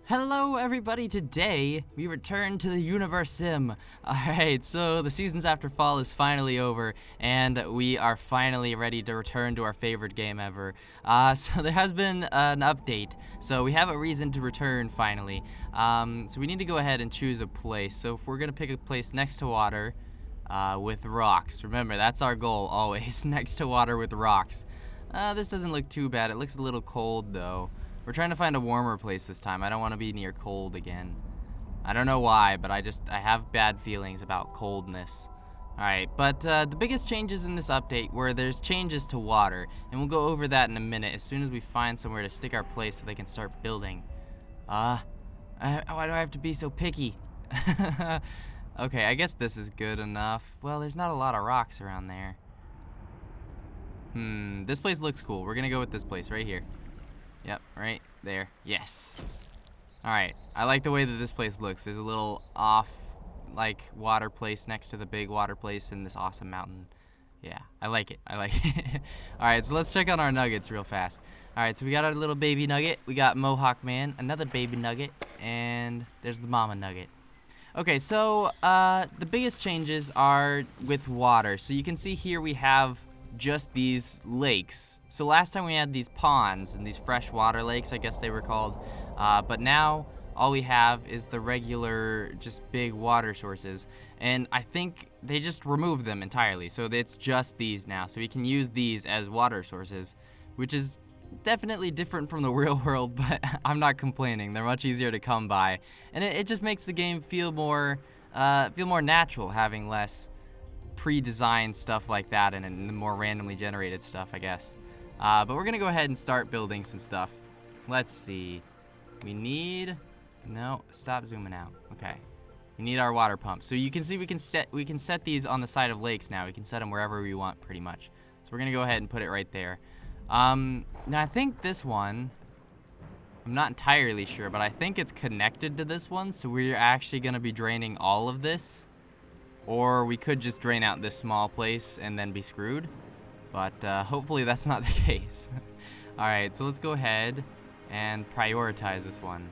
Hello everybody, today we return to the Universim. Alright, so the seasons after fall is finally over and we are finally ready to return to our favorite game ever. So there has been an update, so we have a reason to return finally. So we need to go ahead and choose a place. So if we're gonna pick a place next to water with rocks, remember that's our goal always, next to water with rocks. This doesn't look too bad, it looks a little cold though. We're trying to find a warmer place this time. I don't want to be near cold again. I don't know why, but I have bad feelings about coldness. Alright, but the biggest changes in this update were there's changes to water, and we'll go over that in a minute as soon as we find somewhere to stick our place so they can start building. Why do I have to be so picky? Okay, I guess this is good enough. Well, there's not a lot of rocks around there. This place looks cool. We're gonna go with this place right here. Yep, right there. Yes. Alright, I like the way that this place looks. There's a little off, water place next to the big water place in this awesome mountain. Yeah, I like it. I like it. Alright, so let's check on our nuggets real fast. Alright, so we got our little baby nugget. We got Mohawk Man, another baby nugget, and there's the mama nugget. Okay, so the biggest changes are with water. So you can see here we have just these lakes. So last time we had these ponds and these freshwater lakes, I guess they were called, but now all we have is the regular just big water sources, and I think they just removed them entirely, so it's just these now. So we can use these as water sources, which is definitely different from the real world, but I'm not complaining. They're much easier to come by, and it just makes the game feel more natural, having less pre-designed stuff like that and the more randomly generated stuff, I guess. But we're gonna go ahead and start building some stuff. Let's see. Stop zooming out. Okay. We need our water pump. So you can see we can set these on the side of lakes now. We can set them wherever we want pretty much. So we're gonna go ahead and put it right there. Now I think this one, I'm not entirely sure, but I think it's connected to this one, so we're actually gonna be draining all of this. Or we could just drain out this small place and then be screwed. But hopefully that's not the case. Alright, so let's go ahead and prioritize this one.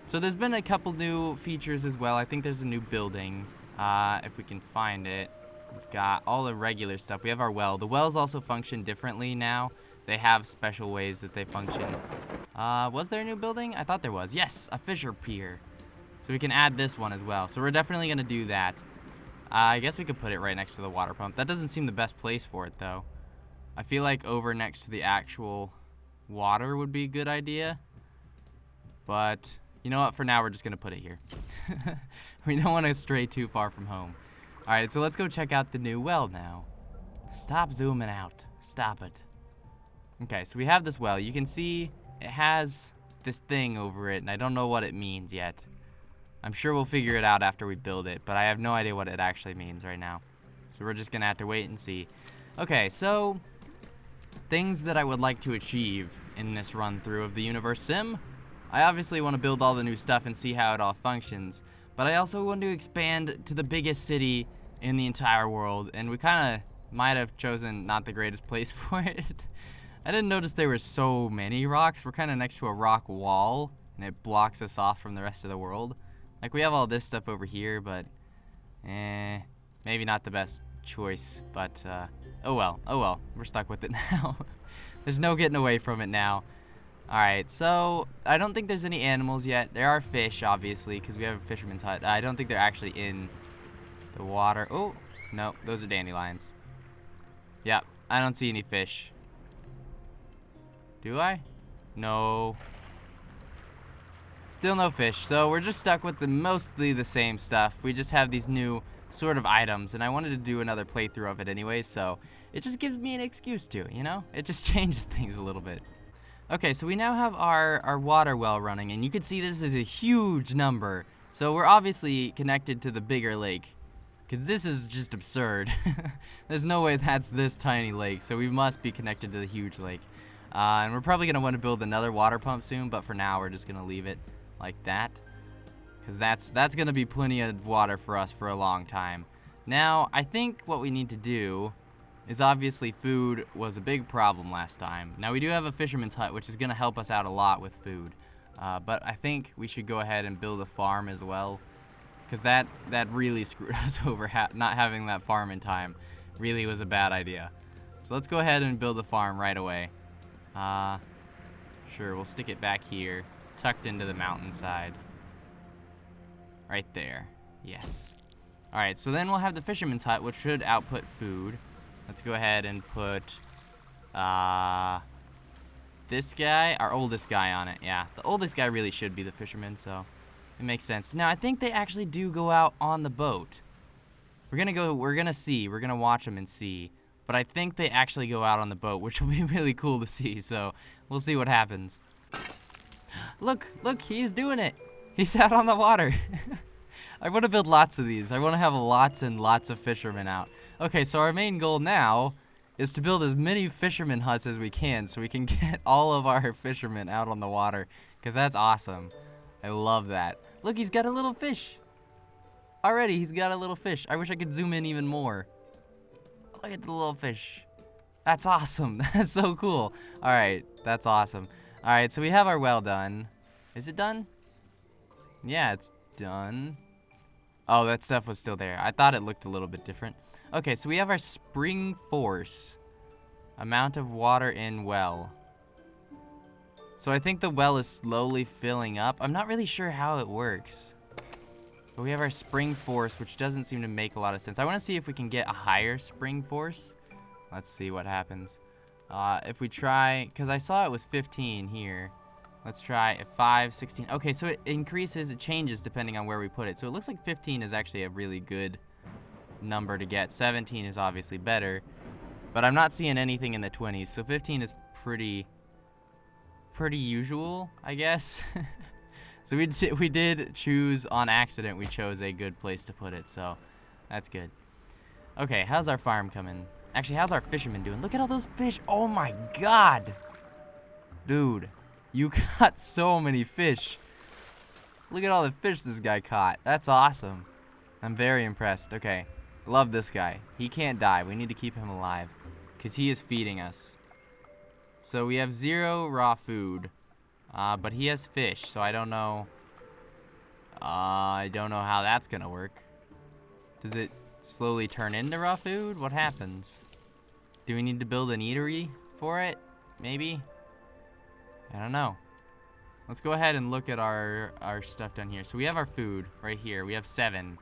So there's been a couple new features as well. I think there's a new building, if we can find it. We've got all the regular stuff. We have our well. The wells also function differently now. They have special ways that they function. Was there a new building? I thought there was. Yes, a fisher pier. So we can add this one as well. So we're definitely going to do that. I guess we could put it right next to the water pump. That doesn't seem the best place for it, though. I feel like over next to the actual water would be a good idea. But, you know what? For now, we're just going to put it here. We don't want to stray too far from home. Alright, so let's go check out the new well now. Stop zooming out. Stop it. Okay, so we have this well. You can see it has this thing over it, and I don't know what it means yet. I'm sure we'll figure it out after we build it, but I have no idea what it actually means right now. So we're just gonna have to wait and see. Okay, so things that I would like to achieve in this run through of the Universim. I obviously want to build all the new stuff and see how it all functions, but I also want to expand to the biggest city in the entire world, and we kind of might have chosen not the greatest place for it. I didn't notice there were so many rocks. We're kind of next to a rock wall, and it blocks us off from the rest of the world. Like, we have all this stuff over here, but, maybe not the best choice, but, oh well, we're stuck with it now. There's no getting away from it now. Alright, so, I don't think there's any animals yet. There are fish, obviously, because we have a fisherman's hut. I don't think they're actually in the water. Oh, no, those are dandelions. Yep, I don't see any fish. Do I? No. Still no fish, so we're just stuck with mostly the same stuff. We just have these new sort of items, and I wanted to do another playthrough of it anyway, so it just gives me an excuse to, you know? It just changes things a little bit. Okay, so we now have our water well running, and you can see this is a huge number. So we're obviously connected to the bigger lake, because this is just absurd. There's no way that's this tiny lake, so we must be connected to the huge lake. And we're probably going to want to build another water pump soon, but for now we're just going to leave it like that, because that's going to be plenty of water for us for a long time. Now, I think what we need to do is obviously food was a big problem last time. Now, we do have a fisherman's hut, which is going to help us out a lot with food. But I think we should go ahead and build a farm as well, because that really screwed us over. Not having that farm in time really was a bad idea. So let's go ahead and build a farm right away. Sure, we'll stick it back here, tucked into the mountainside. Right there. Yes. Alright, so then we'll have the fisherman's hut, which should output food. Let's go ahead and put this guy, our oldest guy, on it. Yeah, the oldest guy really should be the fisherman, so it makes sense. Now, I think they actually do go out on the boat. We're gonna watch them and see. But I think they actually go out on the boat, which will be really cool to see, so we'll see what happens. Look, he's doing it. He's out on the water. I want to build lots of these. I want to have lots and lots of fishermen out. Okay, so our main goal now is to build as many fisherman huts as we can so we can get all of our fishermen out on the water, because that's awesome. I love that. Look, he's got a little fish. Already, he's got a little fish. I wish I could zoom in even more. Look at the little fish. That's awesome. That's so cool. All right, that's awesome. All right, so we have our well done. Is it done? Yeah, it's done. Oh, that stuff was still there. I thought it looked a little bit different. Okay, so we have our spring force. Amount of water in well. So I think the well is slowly filling up. I'm not really sure how it works. But we have our spring force, which doesn't seem to make a lot of sense. I want to see if we can get a higher spring force. Let's see what happens. If we try, because I saw it was 15 here. Let's try a 5, 16. Okay, so it increases, it changes depending on where we put it. So it looks like 15 is actually a really good number to get. 17 is obviously better. But I'm not seeing anything in the 20s. So 15 is pretty usual, I guess. So we did choose on accident. We chose a good place to put it, so that's good. Okay, how's our farm coming? Actually, how's our fishermen doing? Look at all those fish. Oh my god. Dude, you caught so many fish. Look at all the fish this guy caught. That's awesome. I'm very impressed. Okay, love this guy. He can't die. We need to keep him alive because he is feeding us. So we have 0 raw food. But he has fish, so I don't know. I don't know how that's gonna work. Does it slowly turn into raw food? What happens? Do we need to build an eatery for it? Maybe? I don't know. Let's go ahead and look at our stuff down here. So we have our food right here. We have 7.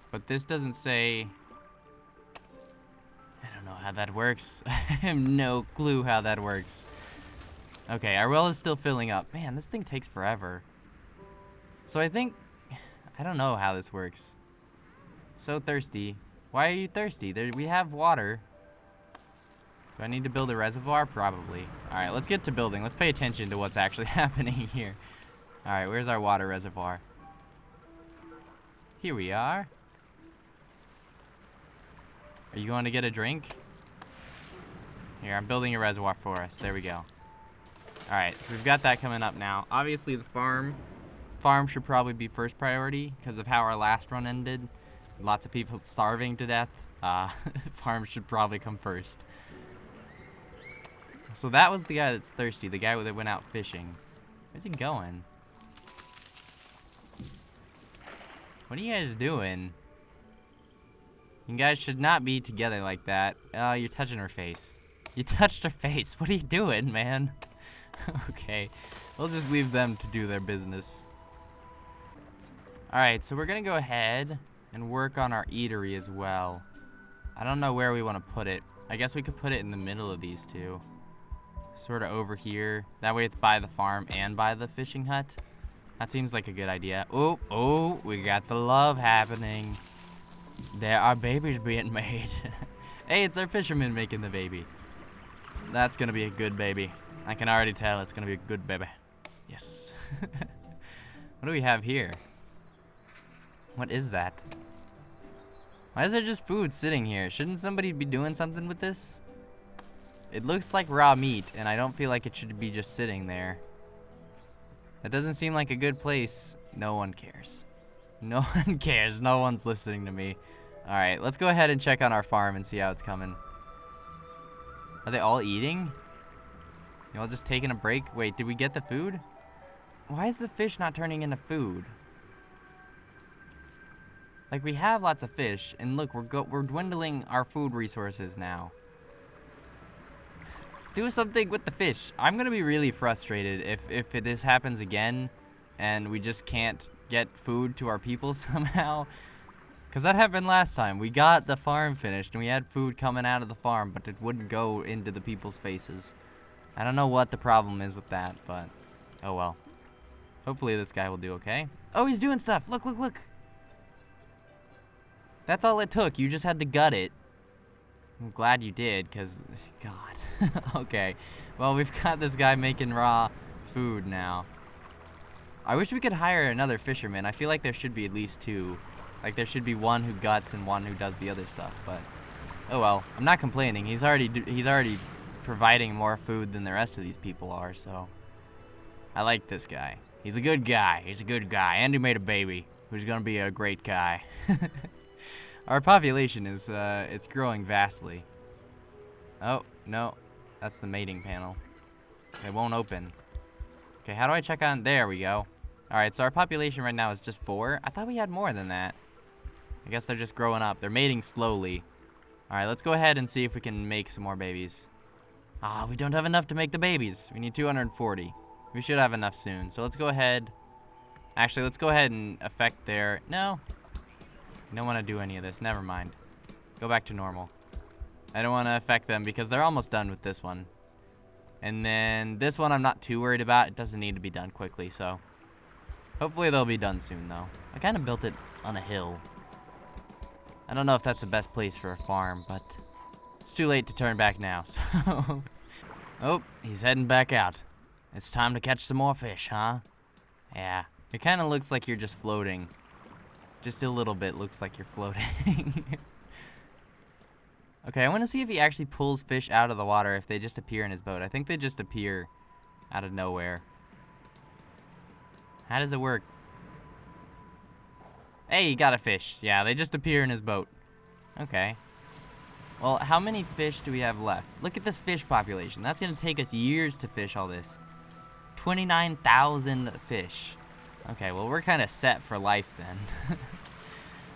But this doesn't say... I don't know how that works. I have no clue how that works. Okay, our well is still filling up. Man, this thing takes forever. So I think... I don't know how this works. So thirsty. Why are you thirsty? We have water. Do I need to build a reservoir? Probably. Alright, let's get to building. Let's pay attention to what's actually happening here. Alright, where's our water reservoir? Here we are. Are you going to get a drink? Here, I'm building a reservoir for us. There we go. Alright, so we've got that coming up now. Obviously, the farm should probably be first priority because of how our last run ended. Lots of people starving to death. Farm should probably come first. So that was the guy that's thirsty, the guy that went out fishing. Where's he going? What are you guys doing? You guys should not be together like that. You're touching her face. You touched her face. What are you doing, man? Okay, we'll just leave them to do their business. Alright, so we're gonna go ahead and work on our eatery as well. I don't know where we want to put it. I guess we could put it in the middle of these two. Sort of over here. That way it's by the farm and by the fishing hut. That seems like a good idea. Oh, we got the love happening. There are babies being made. Hey, it's our fisherman making the baby. That's gonna be a good baby. I can already tell it's gonna be a good baby. Yes. What do we have here? What is that? Why is there just food sitting here? Shouldn't somebody be doing something with this? It looks like raw meat, and I don't feel like it should be just sitting there. That doesn't seem like a good place. No one cares. No one cares. No one's listening to me. Alright, let's go ahead and check on our farm and see how it's coming. Are they all eating? You all just taking a break? Wait, did we get the food? Why is the fish not turning into food? Like, we have lots of fish, and look, we're dwindling our food resources now. Do something with the fish. I'm gonna be really frustrated if this happens again, and we just can't get food to our people somehow. Because that happened last time. We got the farm finished, and we had food coming out of the farm, but it wouldn't go into the people's faces. I don't know what the problem is with that, but oh well. Hopefully this guy will do okay. Oh, he's doing stuff. Look, look, look. That's all it took. You just had to gut it. I'm glad you did, because, God. Okay. Well, we've got this guy making raw food now. I wish we could hire another fisherman. I feel like there should be at least two. Like, there should be one who guts and one who does the other stuff, but oh well. I'm not complaining. He's already providing more food than the rest of these people are, so I like this guy. He's a good guy. He's a good guy. And he made a baby who's gonna be a great guy. Our population is, it's growing vastly. Oh, no. That's the mating panel. It won't open. Okay, how do I check on? There we go. Alright, so our population right now is just 4. I thought we had more than that. I guess they're just growing up. They're mating slowly. Alright, let's go ahead and see if we can make some more babies. Ah, we don't have enough to make the babies. We need 240. We should have enough soon. So let's go ahead. Actually, let's go ahead and affect their... No. I don't want to do any of this. Never mind. Go back to normal. I don't want to affect them because they're almost done with this one. And then this one I'm not too worried about. It doesn't need to be done quickly, so... Hopefully they'll be done soon, though. I kind of built it on a hill. I don't know if that's the best place for a farm, but... It's too late to turn back now, so... Oh, he's heading back out. It's time to catch some more fish, huh? Yeah. It kind of looks like you're just floating. Just a little bit looks like you're floating. Okay, I want to see if he actually pulls fish out of the water if they just appear in his boat. I think they just appear out of nowhere. How does it work? Hey, he got a fish. Yeah, they just appear in his boat. Okay. Well, how many fish do we have left? Look at this fish population. That's going to take us years to fish all this. 29,000 fish. Okay, well, we're kind of set for life then.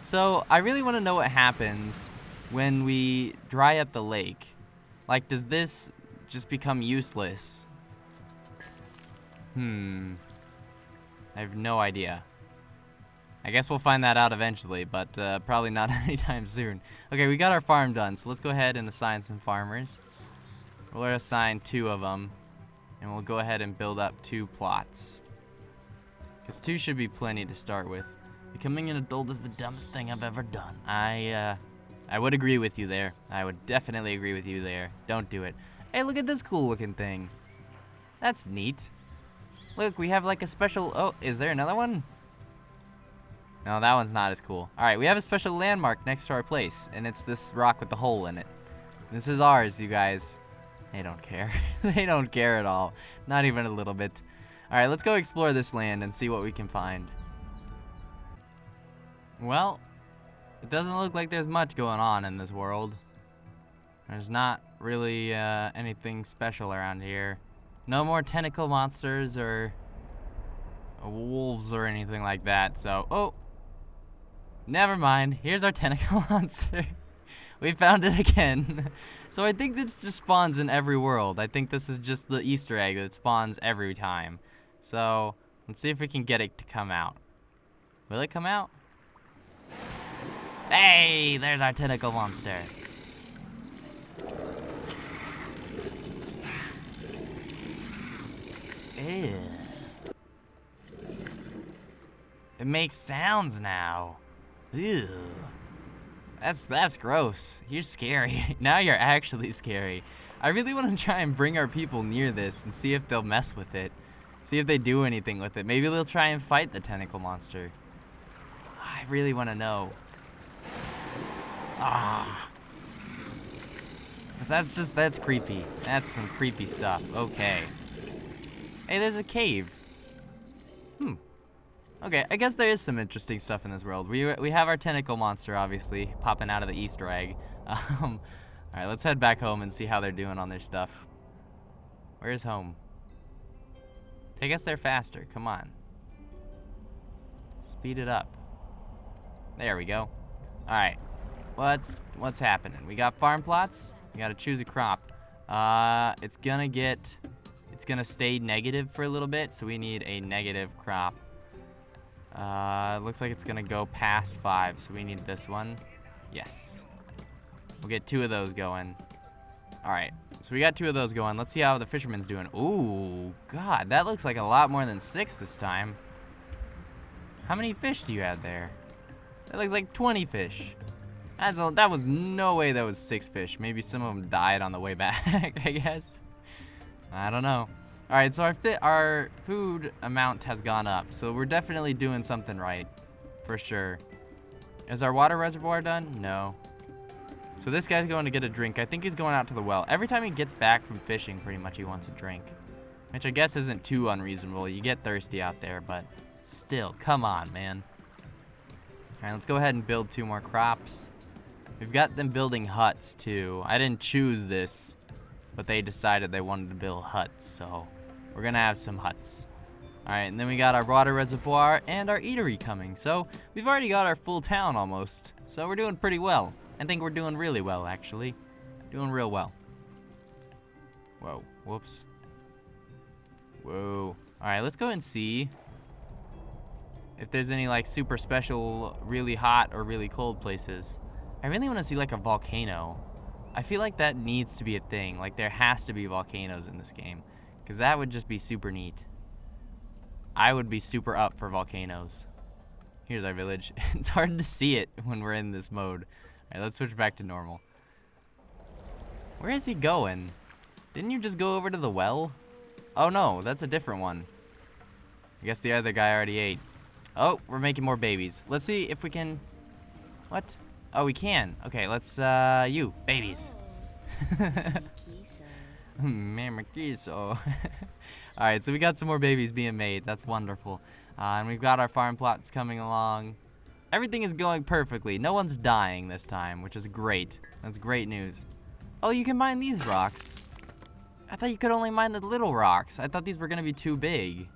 So, I really want to know what happens when we dry up the lake. Like, does this just become useless? I have no idea. I guess we'll find that out eventually, but probably not anytime soon. Okay, we got our farm done, so let's go ahead and assign some farmers. We'll assign 2 of them, and we'll go ahead and build up 2 plots. Because 2 should be plenty to start with. Becoming an adult is the dumbest thing I've ever done. I would agree with you there. I would definitely agree with you there. Don't do it. Hey, look at this cool looking thing. That's neat. Look, we have like a special... Oh, is there another one? No, that one's not as cool. Alright, we have a special landmark next to our place, and it's this rock with the hole in it. This is ours, you guys. They don't care. They don't care at all. Not even a little bit. Alright, let's go explore this land and see what we can find. Well, it doesn't look like there's much going on in this world. There's not really anything special around here. No more tentacle monsters or wolves or anything like that, so... Oh! Never mind. Here's our tentacle monster. We found it again. So I think this just spawns in every world. I think this is just the Easter egg that spawns every time. So, let's see if we can get it to come out. Will it come out? Hey, there's our tentacle monster. Ew. It makes sounds now. Ew. That's gross. You're scary. Now you're actually scary. I really want to try and bring our people near this and see if they'll mess with it. See if they do anything with it. Maybe they'll try and fight the tentacle monster. I really want to know. Ah. Because that's creepy. That's some creepy stuff. Okay. Hey, there's a cave. Okay, I guess there is some interesting stuff in this world. We have our tentacle monster, obviously, popping out of the Easter egg. Alright, let's head back home and see how they're doing on their stuff. Where's home? Take us there faster. Come on. Speed it up. There we go. All right. What's happening? We got farm plots. We gotta choose a crop. It's gonna stay negative for a little bit, so we need a negative crop. Looks like it's gonna go past 5, so we need this one. Yes. We'll get 2 of those going. All right. So we got 2 of those going. Let's see how the fisherman's doing. Ooh, God, that looks like a lot more than 6 this time. How many fish do you have there? That looks like 20 fish. That was no way that was 6 fish. Maybe some of them died on the way back, I guess. I don't know. All right, so our food amount has gone up, so we're definitely doing something right, for sure. Is our water reservoir done? No. So this guy's going to get a drink. I think he's going out to the well. Every time he gets back from fishing, pretty much he wants a drink, which I guess isn't too unreasonable. You get thirsty out there, but still, come on, man. All right, let's go ahead and build 2 more crops. We've got them building huts too. I didn't choose this, but they decided they wanted to build huts, so we're gonna have some huts. All right, and then we got our water reservoir and our eatery coming. So we've already got our full town almost. So we're doing pretty well. I think we're doing really well, actually. Doing real well. Whoa, whoops. Whoa. All right, let's go and see if there's any like super special, really hot or really cold places. I really want to see like a volcano. I feel like that needs to be a thing. Like there has to be volcanoes in this game, because that would just be super neat. I would be super up for volcanoes. Here's our village. It's hard to see it when we're in this mode. All right, let's switch back to normal. Where is he going? Didn't you just go over to the well? Oh no, that's a different one. I guess the other guy already ate. Oh, we're making more babies. Let's see if we can... What? Oh, we can. Okay, let's, you, babies. Mamakiso. Alright, so we got some more babies being made. That's wonderful. And we've got our farm plots coming along. Everything is going perfectly. No one's dying this time, which is great. That's great news. Oh, you can mine these rocks. I thought you could only mine the little rocks. I thought these were gonna be too big.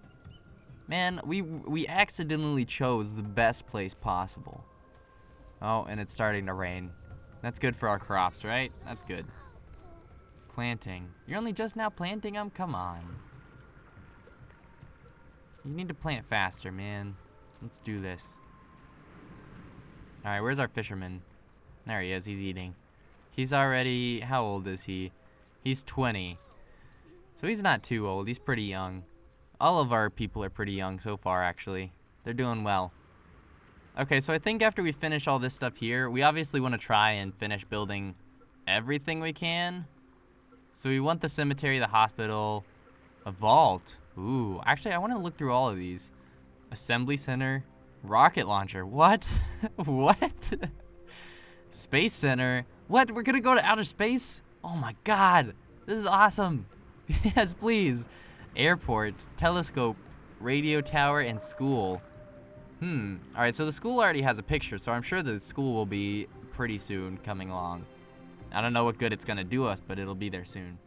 Man, we accidentally chose the best place possible. Oh, and it's starting to rain. That's good for our crops, right? That's good. Planting. You're only just now planting them? Come on. You need to plant faster, man. Let's do this. All right, where's our fisherman? There he is. He's eating. He's already... How old is he? He's 20. So he's not too old. He's pretty young. All of our people are pretty young so far, actually. They're doing well. Okay, so I think after we finish all this stuff here, we obviously want to try and finish building everything we can. So we want the cemetery, the hospital, a vault. Ooh, actually, I want to look through all of these. Assembly center, rocket launcher. What? What? Space center. What? We're going to go to outer space? Oh my God. This is awesome. Yes, please. Airport, telescope, radio tower, and school. All right, so the school already has a picture, so I'm sure the school will be pretty soon coming along. I don't know what good it's gonna do us, but it'll be there soon.